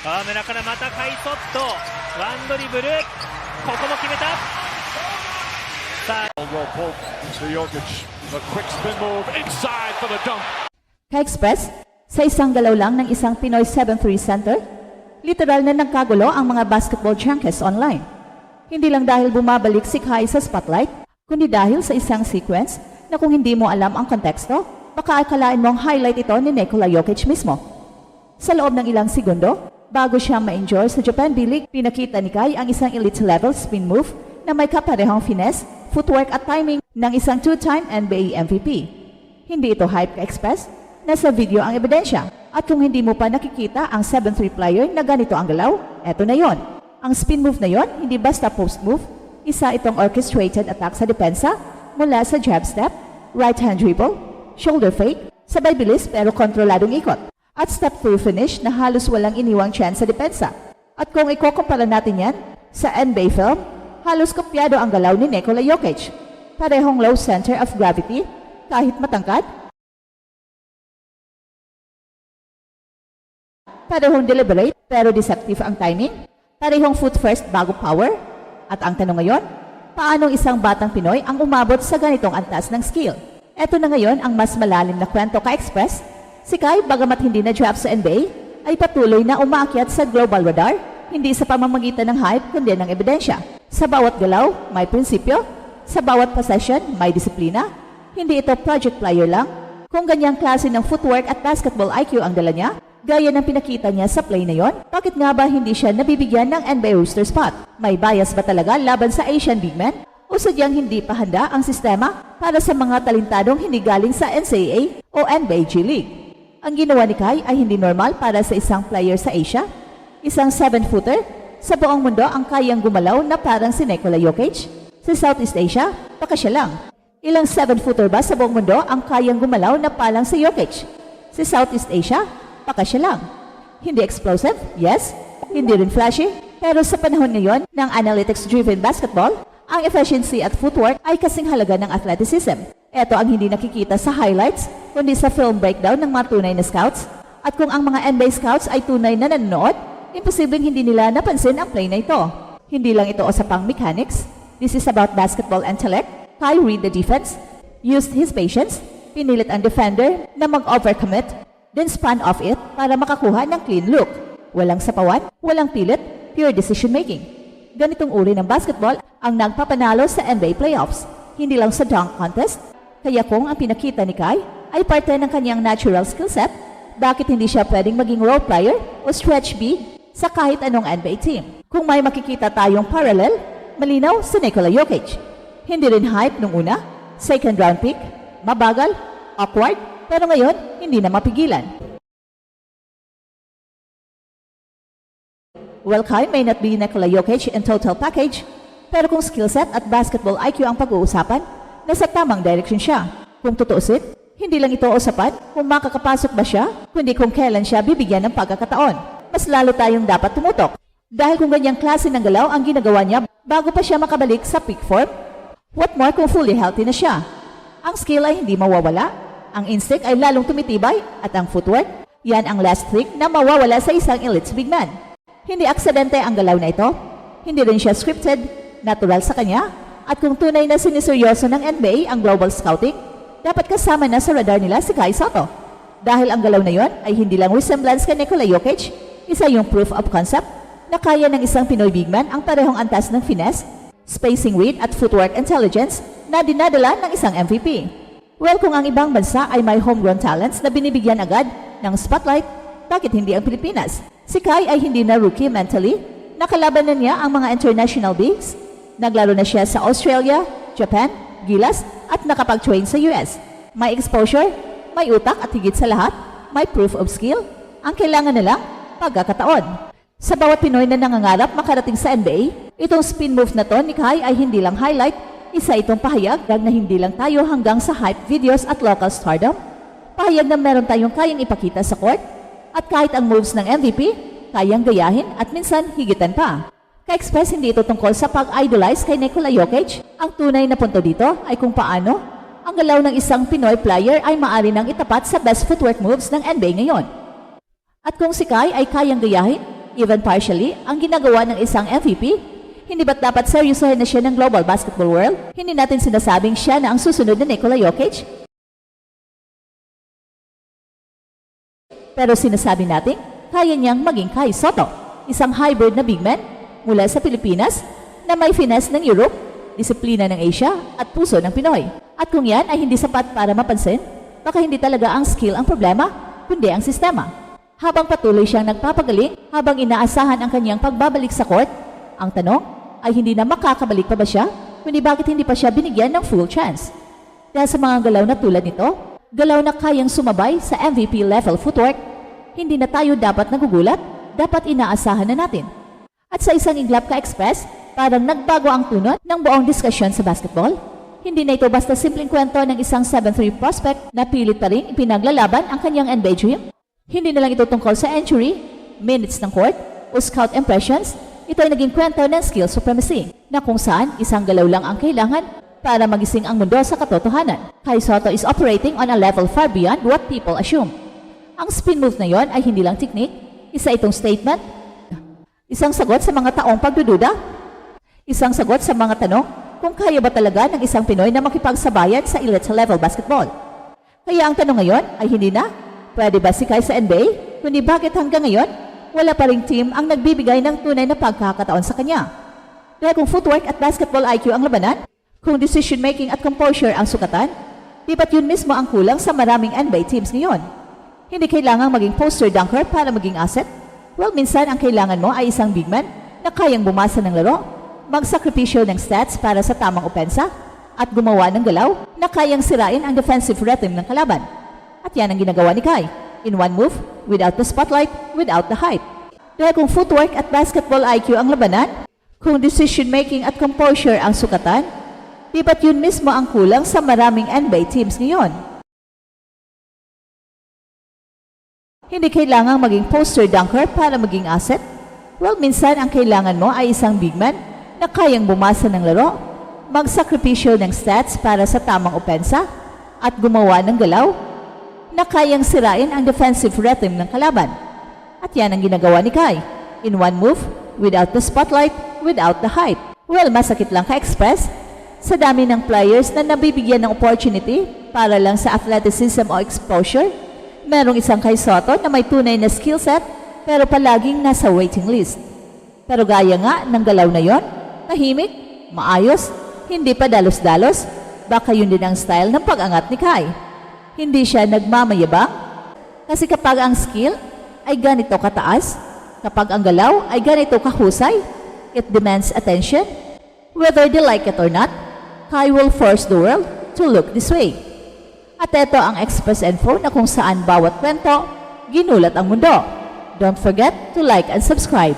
河村からまたカイソット、ワンドリブル、ここも決めた。さあ Well pulled to Jokic. A quick spin move inside for the dunk. Ka-Express, sa isang galaw lang ng isang Pinoy 7'3" center, literal na nagkagulo ang mga basketball junkies online. Hindi lang dahil bumabalik si Kai sa spotlight, kundi dahil sa isang sequence na kung hindi mo alam ang konteksto, baka akalain mong highlight ito ni Nikola Jokic mismo. Sa loob ng ilang segundo, bago siya ma-enjoy sa Japan B-League, pinakita ni Kai ang isang elite-level spin move na may kaparehong finesse, footwork at timing ng isang two-time NBA MVP. Hindi ito hype Ka-Express, nasa video ang ebidensya. At kung hindi mo pa nakikita ang 7'3" player na ganito ang galaw, eto na yon. Ang spin move na yon, hindi basta post move, isa itong orchestrated attack sa depensa mula sa jab step, right hand dribble, shoulder fake, sabay bilis pero kontroladong ikot, at step through finish na halos walang iniwang chance sa depensa. At kung ikukumpara natin yan sa NBA film, halos kopyado ang galaw ni Nikola Jokic. Parehong low center of gravity, kahit matangkad. Parehong deliberate pero deceptive ang timing. Parehong foot first bago power. At ang tanong ngayon, paanong isang batang Pinoy ang umabot sa ganitong antas ng skill? Eto na ngayon ang mas malalim na kwento Ka-Express. Si Kai, bagamat hindi na draft sa NBA, ay patuloy na umaakyat sa global radar, hindi sa pamamagitan ng hype kundi ng ebidensya. Sa bawat galaw, may prinsipyo. Sa bawat possession, may disiplina. Hindi ito project player lang. Kung ganyang klase ng footwork at basketball IQ ang dala niya, gaya ng pinakita niya sa play na yon, bakit nga ba hindi siya nabibigyan ng NBA roster spot? May bias ba talaga laban sa Asian big men? O sadyang hindi pa handa ang sistema para sa mga talentadong hindi galing sa NCAA o NBA G League? Ang ginawa ni Kai ay hindi normal para sa isang player sa Asia. Isang 7-footer sa buong mundo ang kayang gumalaw na parang si Nikola Jokic. Sa Southeast Asia, baka siya lang. Ilang 7-footer ba sa buong mundo ang kayang gumalaw na parang si Jokic? Sa Southeast Asia, baka siya lang. Hindi explosive? Yes. Hindi rin flashy? Pero sa panahon ngayon ng analytics-driven basketball, ang efficiency at footwork ay kasing halaga ng athleticism. Ito ang hindi nakikita sa highlights, kundi sa film breakdown ng mga tunay na scouts. At kung ang mga NBA scouts ay tunay na nanonood, imposibleng hindi nila napansin ang play na ito. Hindi lang ito usapang mechanics. This is about basketball intellect. Kai read the defense, used his patience, pinilit ang defender na mag-overcommit, then spun off it para makakuha ng clean look. Walang sapawan, walang pilit, pure decision making. Ganitong uri ng basketball ang nagpapanalo sa NBA playoffs, hindi lang sa dunk contest. Kaya kung ang pinakita ni Kai ay parte ng kanyang natural skill set, bakit hindi siya pwedeng maging role player o stretch big sa kahit anong NBA team? Kung may makikita tayong parallel, malinaw si Nikola Jokic. Hindi rin hype nung una, second round pick, mabagal, awkward, pero ngayon hindi na mapigilan. Well, Kai may not be Nikola Jokic in total package, pero kung skill set at basketball IQ ang pag-uusapan, nasa tamang direction siya. Kung tutuusin, hindi lang ito usapan kung makakapasok ba siya, kundi kung kailan siya bibigyan ng pagkakataon. Mas lalo tayong dapat tumutok. Dahil kung ganyang klase ng galaw ang ginagawa niya bago pa siya makabalik sa peak form, what more kung fully healthy na siya? Ang skill ay hindi mawawala, ang instinct ay lalong tumitibay, at ang footwork, yan ang last trick na mawawala sa isang elite big man. Hindi aksidente ang galaw na ito, hindi rin siya scripted, natural sa kanya, at kung tunay na siniseryoso ng NBA ang global scouting, dapat kasama na sa radar nila si Kai Sotto. Dahil ang galaw na yon ay hindi lang resemblance kay Nikola Jokic, isa yung proof of concept na kaya ng isang Pinoy big man ang parehong antas ng finesse, spacing read at footwork intelligence na dinadala ng isang MVP. Well, kung ang ibang bansa ay may homegrown talents na binibigyan agad ng spotlight, bakit hindi ang Pilipinas? Si Kai ay hindi na rookie mentally, nakalaban na niya ang mga international bigs. Naglaro na siya sa Australia, Japan, Gilas at nakapag-train sa US. May exposure, may utak at higit sa lahat, may proof of skill. Ang kailangan na lang, pagkakataon. Sa bawat Pinoy na nangangarap makarating sa NBA, itong spin move na to ni Kai ay hindi lang highlight, isa itong pahayag na hindi lang tayo hanggang sa hype videos at local stardom. Pahayag na meron tayong kayang ipakita sa court at kahit ang moves ng MVP, kayang gayahin at minsan higitan pa. Ka-Express, hindi ito tungkol sa pag-idolize kay Nikola Jokic. Ang tunay na punto dito ay kung paano ang galaw ng isang Pinoy player ay maaari nang itapat sa best footwork moves ng NBA ngayon. At kung si Kai ay kayang gayahin even partially, ang ginagawa ng isang MVP? Hindi ba't dapat seryosohin na siya ng global basketball world? Hindi natin sinasabing siya na ang susunod na Nikola Jokic? Pero sinasabi natin, kaya niyang maging Kai Sotto, isang hybrid na big man mula sa Pilipinas na may finesse ng Europe, disiplina ng Asia at puso ng Pinoy. At kung yan ay hindi sapat para mapansin, baka hindi talaga ang skill ang problema, kundi ang sistema. Habang patuloy siyang nagpapagaling, habang inaasahan ang kanyang pagbabalik sa court, ang tanong ay hindi na makakabalik pa ba siya, kundi bakit hindi pa siya binigyan ng full chance. Dahil sa mga galaw na tulad nito, galaw na kayang sumabay sa MVP level footwork, hindi na tayo dapat nagugulat, dapat inaasahan na natin. At sa isang iglap ka-express, parang nagbago ang tunot ng buong diskusyon sa basketball. Hindi na ito basta simpleng kwento ng isang 7-3 prospect na pilit pa rin ipinaglalaban ang kanyang NBA dream. Hindi na lang ito tungkol sa injury, minutes ng court, o scout impressions. Ito ay naging kwento ng skill supremacy, na kung saan isang galaw lang ang kailangan para magising ang mundo sa katotohanan. Kai Sotto is operating on a level far beyond what people assume. Ang spin move na yon ay hindi lang technique, isa itong statement, isang sagot sa mga taong pagdududa, isang sagot sa mga tanong kung kaya ba talaga ng isang Pinoy na makipagsabayan sa elite level basketball. Kaya ang tanong ngayon ay hindi na, pwede ba si Kai sa NBA? Kundi bakit hanggang ngayon, wala pa ring team ang nagbibigay ng tunay na pagkakataon sa kanya. Dahil kung footwork at basketball IQ ang labanan, kung decision making at composure ang sukatan, di ba't yun mismo ang kulang sa maraming NBA teams ngayon? Hindi kailangang maging poster dunker para maging asset. Well, minsan ang kailangan mo ay isang big man na kayang bumasa ng laro, magsakripisyo ng stats para sa tamang opensa, at gumawa ng galaw na kayang sirain ang defensive rhythm ng kalaban. At yan ang ginagawa ni Kai. In one move, without the spotlight, without the hype. Dahil kung footwork at basketball IQ ang labanan, kung decision making at composure ang sukatan, di ba't yun mismo ang kulang sa maraming NBA teams ngayon? Hindi kailangang maging poster dunker para maging asset. Well, minsan ang kailangan mo ay isang big man na kayang bumasa ng laro, magsakripisyo ng stats para sa tamang opensa, at gumawa ng galaw na kayang sirain ang defensive rhythm ng kalaban. At yan ang ginagawa ni Kai. In one move, without the spotlight, without the hype. Well, masakit lang ka-express sa dami ng players na nabibigyan ng opportunity para lang sa athleticism o exposure. Merong isang Kai Sotto na may tunay na skill set pero palaging nasa waiting list. Pero gaya nga ng galaw na yon, tahimik, maayos, hindi pa dalos-dalos, baka yun din ang style ng pag-angat ni Kai. Hindi siya nagmamayabang kasi kapag ang skill ay ganito kataas, kapag ang galaw ay ganito kahusay, it demands attention. Whether they like it or not, Kai will force the world to look this way. At ito ang Express Info na kung saan bawat kwento, ginulat ang mundo. Don't forget to like and subscribe.